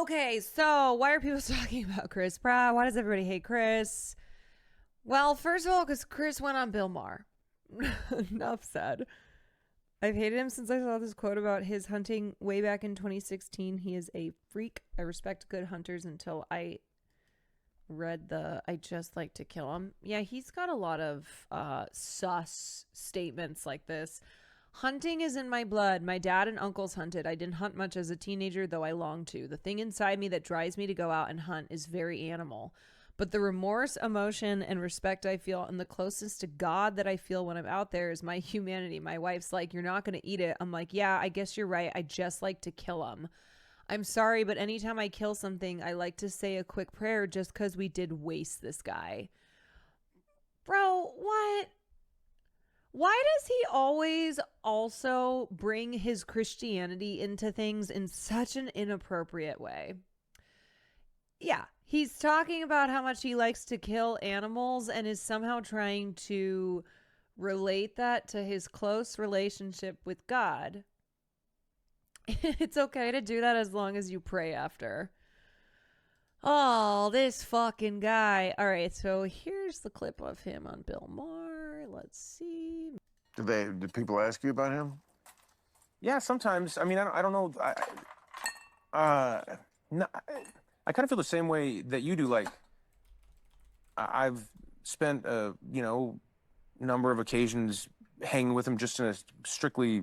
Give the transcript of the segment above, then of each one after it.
Okay, so why are people talking about Chris Pratt? Why does everybody hate Chris? Well, first of all, because Chris went on Bill Maher. Enough said. I've hated him since I saw this quote about his hunting way back in 2016. He is a freak. I respect good hunters until I read I just like to kill him. Yeah, he's got a lot of sus statements like this. Hunting is in my blood. My dad and uncles hunted. I didn't hunt much as a teenager, though I longed to. The thing inside me that drives me to go out and hunt is very animal. But the remorse, emotion, and respect I feel, and the closest to God that I feel when I'm out there is my humanity. My wife's like, you're not going to eat it. I'm like, yeah, I guess you're right. I just like to kill them. I'm sorry, but anytime I kill something, I like to say a quick prayer just because we did waste this guy. Bro, what? Why does he always also bring his Christianity into things in such an inappropriate way? Yeah, he's talking about how much he likes to kill animals and is somehow trying to relate that to his close relationship with God. It's okay to do that as long as you pray after. Oh, this fucking guy. All right, so here's the clip of him on Bill Maher. Let's see. Did people ask you about him? Yeah, sometimes. I mean, I don't know. No, I kind of feel the same way that you do. Like, I've spent number of occasions hanging with him just in a strictly,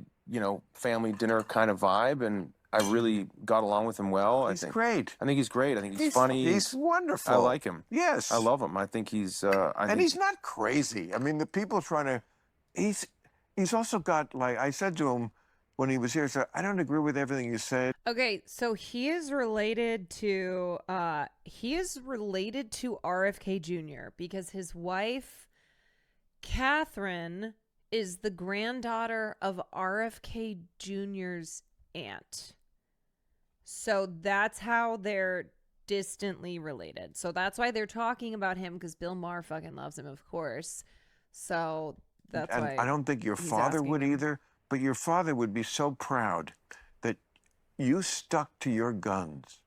family dinner kind of vibe, and I really got along with him well. He's great. I think he's great. I think he's funny. He's wonderful. I like him. Yes. I love him. I think he's... he's not crazy. I mean, the people trying to... He's also got, like, I said to him when he was here, so I don't agree with everything you said. Okay, so he is related to RFK Jr. because his wife, Catherine, is the granddaughter of RFK Jr.'s aunt. So that's how they're distantly related. So that's why they're talking about him, because Bill Maher fucking loves him, of course. So that's why. I don't think your father would either, but your father would be so proud that you stuck to your guns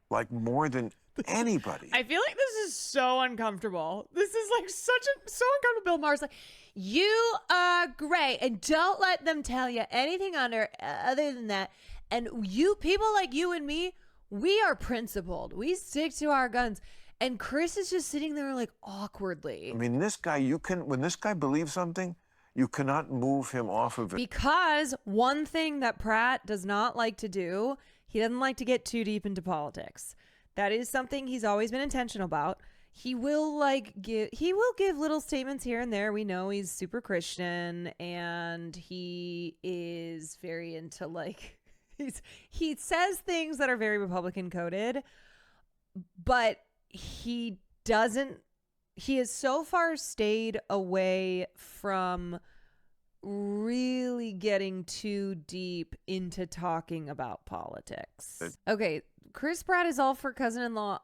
like more than anybody. I feel like this is so uncomfortable. This is like so uncomfortable. Bill Maher's like, you are great, and don't let them tell you anything other than that. And you, people like you and me, we are principled. We stick to our guns. And Chris is just sitting there like awkwardly. I mean, this guy, when this guy believes something, you cannot move him off of it. Because one thing that Pratt does not like to do, he doesn't like to get too deep into politics. That is something he's always been intentional about. He will give little statements here and there. We know he's super Christian, and he is very into he says things that are very Republican coded, but he has so far stayed away from really getting too deep into talking about politics. Okay, Chris Pratt is all for cousin-in-law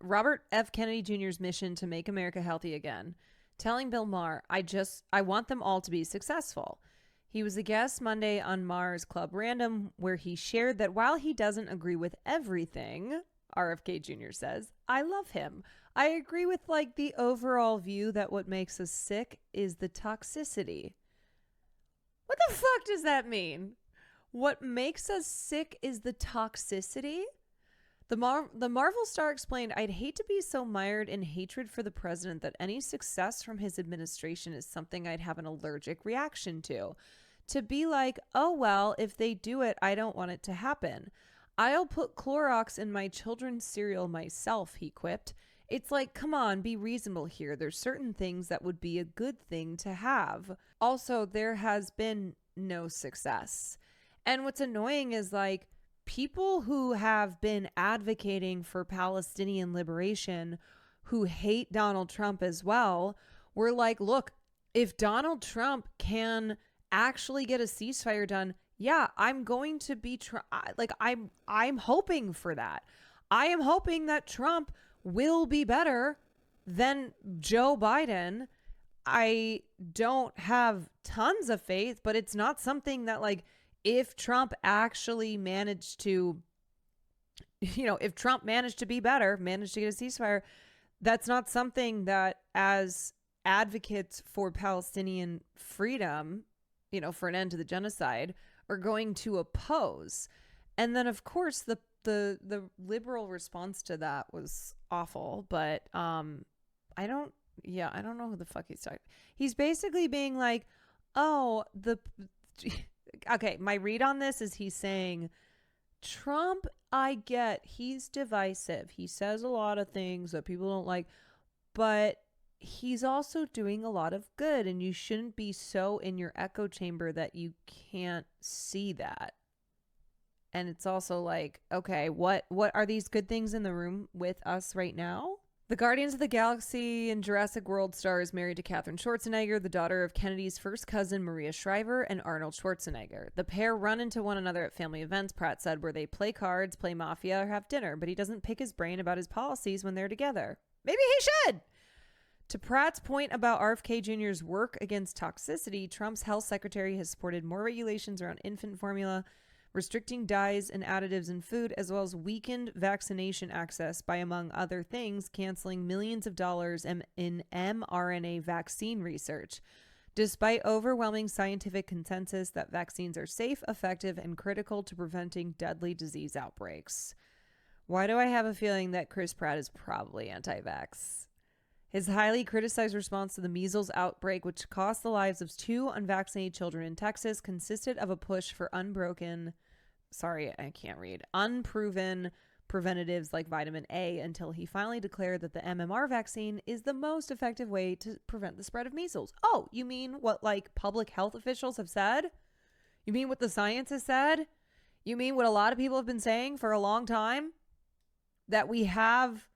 Robert F. Kennedy Jr.'s mission to make America healthy again, telling Bill Maher, I want them all to be successful. He was a guest Monday on Maher's Club Random, where he shared that while he doesn't agree with everything, RFK Jr. says, I love him. I agree with the overall view that what makes us sick is the toxicity. What the fuck does that mean? What makes us sick is the toxicity? The Marvel star explained, I'd hate to be so mired in hatred for the president that any success from his administration is something I'd have an allergic reaction to. To be like, oh, well, if they do it, I don't want it to happen. I'll put Clorox in my children's cereal myself, he quipped. It's like, come on, be reasonable here. There's certain things that would be a good thing to have. Also, there has been no success. And what's annoying is people who have been advocating for Palestinian liberation, who hate Donald Trump as well, were like, look, if Donald Trump can actually get a ceasefire done, yeah, I'm going to be I'm hoping for that. I am hoping that Trump will be better than Joe Biden. I don't have tons of faith, but it's not something that if Trump actually managed to if Trump managed to be better, managed to get a ceasefire, that's not something that as advocates for Palestinian freedom, for an end to the genocide, are going to oppose. And then, of course, the liberal response to that was awful. But I don't know who the fuck he's talking. He's basically being like, oh, okay, my read on this is he's saying, Trump, I get he's divisive. He says a lot of things that people don't like, but he's also doing a lot of good, and you shouldn't be so in your echo chamber that you can't see that. And it's also like, okay, what are these good things in the room with us right now? The Guardians of the Galaxy and Jurassic World star is married to Katherine Schwarzenegger, the daughter of Kennedy's first cousin Maria Shriver and Arnold Schwarzenegger. The pair run into one another at family events, Pratt said, where they play cards, play Mafia, or have dinner, but he doesn't pick his brain about his policies when they're together. Maybe he should! To Pratt's point about RFK Jr.'s work against toxicity, Trump's health secretary has supported more regulations around infant formula, restricting dyes and additives in food, as well as weakened vaccination access by, among other things, canceling millions of dollars in mRNA vaccine research, despite overwhelming scientific consensus that vaccines are safe, effective, and critical to preventing deadly disease outbreaks. Why do I have a feeling that Chris Pratt is probably anti-vax? His highly criticized response to the measles outbreak, which cost the lives of 2 unvaccinated children in Texas, consisted of a push for unproven preventatives like vitamin A, until he finally declared that the MMR vaccine is the most effective way to prevent the spread of measles. Oh, you mean what public health officials have said? You mean what the science has said? You mean what a lot of people have been saying for a long time? That we have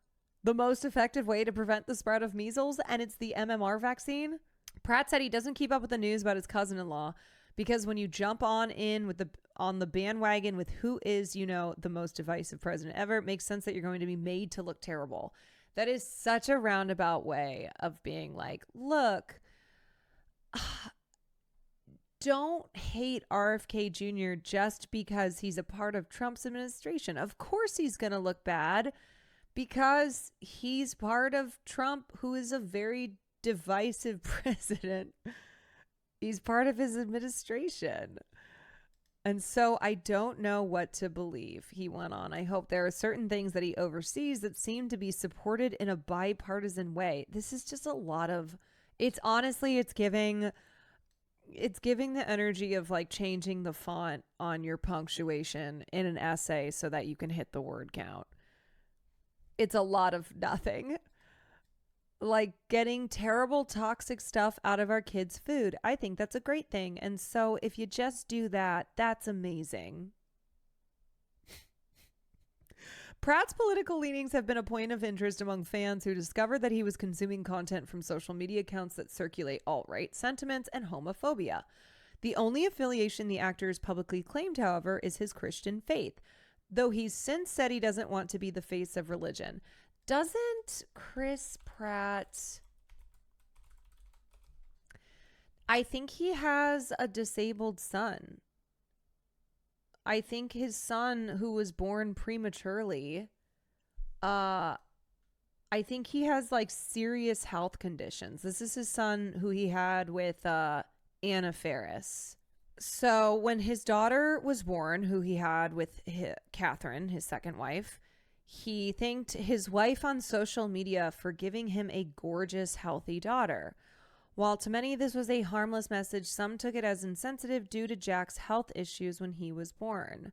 the most effective way to prevent the spread of measles, and it's the MMR vaccine? Pratt said he doesn't keep up with the news about his cousin-in-law because when you jump on the bandwagon with who is, the most divisive president ever, it makes sense that you're going to be made to look terrible. That is such a roundabout way of being like, look, don't hate RFK Jr. just because he's a part of Trump's administration. Of course he's going to look bad, because he's part of Trump, who is a very divisive president. He's part of his administration. And so I don't know what to believe, he went on. I hope there are certain things that he oversees that seem to be supported in a bipartisan way. This is just a lot of, it's giving the energy of changing the font on your punctuation in an essay so that you can hit the word count. It's a lot of nothing. Like getting terrible toxic stuff out of our kids' food. I think that's a great thing. And so if you just do that, that's amazing. Pratt's political leanings have been a point of interest among fans who discovered that he was consuming content from social media accounts that circulate alt-right sentiments and homophobia. The only affiliation the actor has publicly claimed, however, is his Christian faith, though he's since said he doesn't want to be the face of religion. Doesn't Chris Pratt... I think he has a disabled son. I think his son, who was born prematurely, I think he has serious health conditions. This is his son who he had with Anna Faris. So when his daughter was born, who he had with Catherine, his second wife, he thanked his wife on social media for giving him a gorgeous, healthy daughter. While to many this was a harmless message, some took it as insensitive due to Jack's health issues when he was born.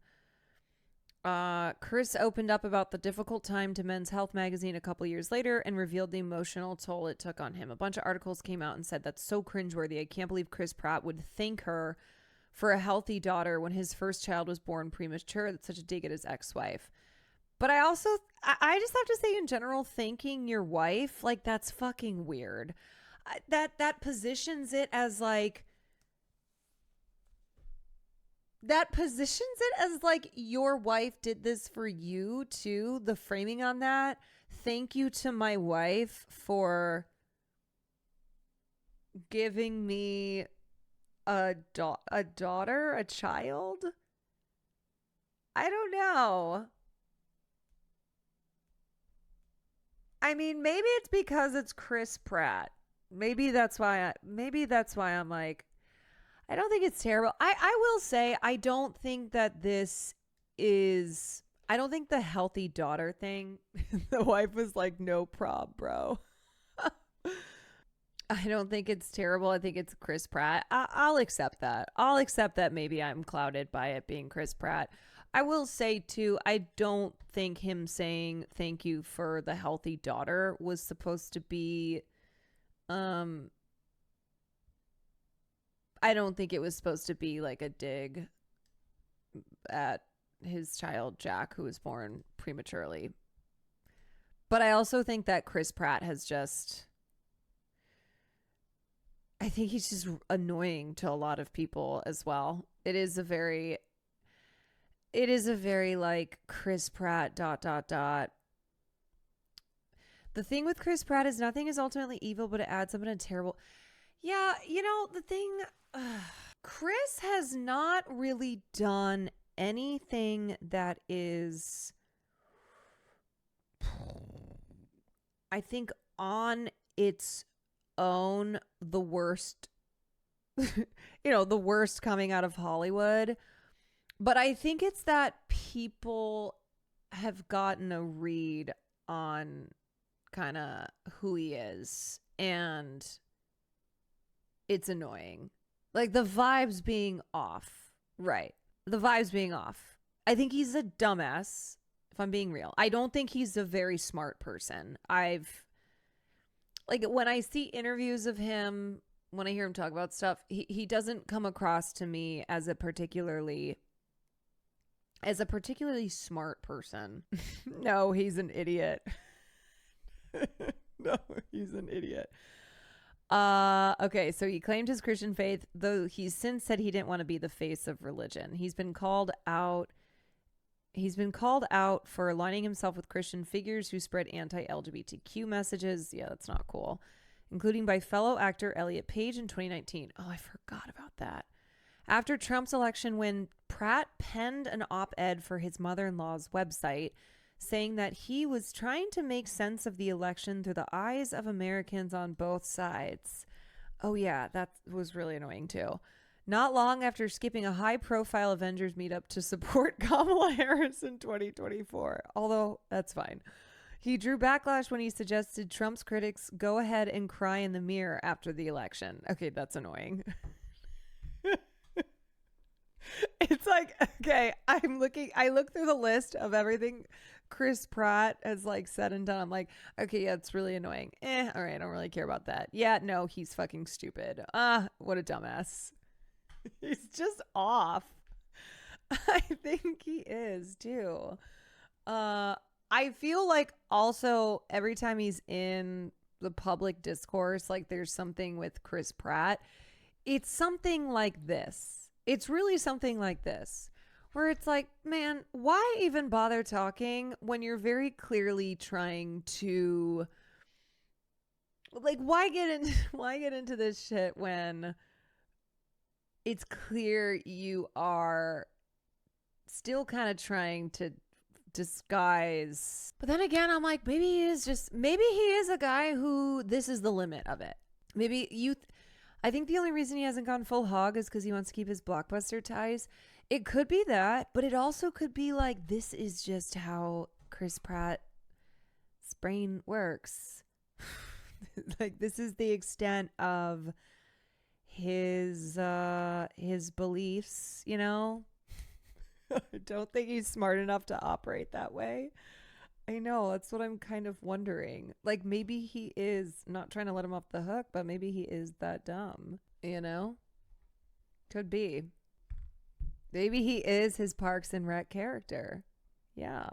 Chris opened up about the difficult time to Men's Health magazine a couple years later and revealed the emotional toll it took on him. A bunch of articles came out and said, that's so cringeworthy. I can't believe Chris Pratt would thank her for a healthy daughter when his first child was born premature. That's such a dig at his ex-wife. But I also, I just have to say in general, thanking your wife, that's fucking weird. That positions it as your wife did this for you too. The framing on that. Thank you to my wife for giving me a daughter, a child. I don't know. I mean, maybe it's because it's Chris Pratt. Maybe that's why I'm like, I don't think it's terrible. I will say I don't think that this is I don't think the healthy daughter thing, the wife was like, no prob, bro. I don't think it's terrible. I think it's Chris Pratt. I'll accept that. I'll accept that maybe I'm clouded by it being Chris Pratt. I will say, too, I don't think him saying thank you for the healthy daughter was supposed to be... I don't think it was supposed to be like a dig at his child, Jack, who was born prematurely. But I also think that Chris Pratt has just... I think he's just annoying to a lot of people as well. It is a very like Chris Pratt ... The thing with Chris Pratt is nothing is ultimately evil, but it adds up in a terrible... Yeah, the thing... Chris has not really done anything that is... I think on its own the worst the worst coming out of Hollywood, but I think it's that people have gotten a read on kind of who he is, and it's annoying, like the vibes being off. Right, the vibes being off. I think he's a dumbass, if I'm being real. I don't think he's a very smart person. Like, when I see interviews of him, when I hear him talk about stuff, he doesn't come across to me as a particularly smart person. No, he's an idiot. No, he's an idiot. Okay, so he claimed his Christian faith, though he's since said he didn't want to be the face of religion. He's been called out for aligning himself with Christian figures who spread anti-LGBTQ messages. Yeah, that's not cool. Including by fellow actor Elliot Page in 2019. Oh, I forgot about that. After Trump's election win, Pratt penned an op-ed for his mother-in-law's website saying that he was trying to make sense of the election through the eyes of Americans on both sides. Oh, yeah, that was really annoying, too. Not long after skipping a high-profile Avengers meetup to support Kamala Harris in 2024. Although, that's fine. He drew backlash when he suggested Trump's critics go ahead and cry in the mirror after the election. Okay, that's annoying. It's like, okay, I look through the list of everything Chris Pratt has like said and done. I'm like, okay, yeah, it's really annoying. All right, I don't really care about that. Yeah, no, he's fucking stupid. What a dumbass. He's just off. I think he is too. I feel like also every time he's in the public discourse, like there's something with Chris Pratt. It's something like this. It's really something like this, where it's like, man, why even bother talking when you're very clearly trying to, like, why get into this shit when it's clear you are still kind of trying to disguise. But then again, I'm like, maybe he is a guy who this is the limit of it. I think the only reason he hasn't gone full hog is because he wants to keep his blockbuster ties. It could be that, but it also could be like, this is just how Chris Pratt's brain works. Like, this is the extent of his beliefs, I don't think he's smart enough to operate that way. I know, that's what I'm kind of wondering. Like, maybe he is, not trying to let him off the hook, but maybe he is that dumb, Could be. Maybe he is his Parks and Rec character. Yeah.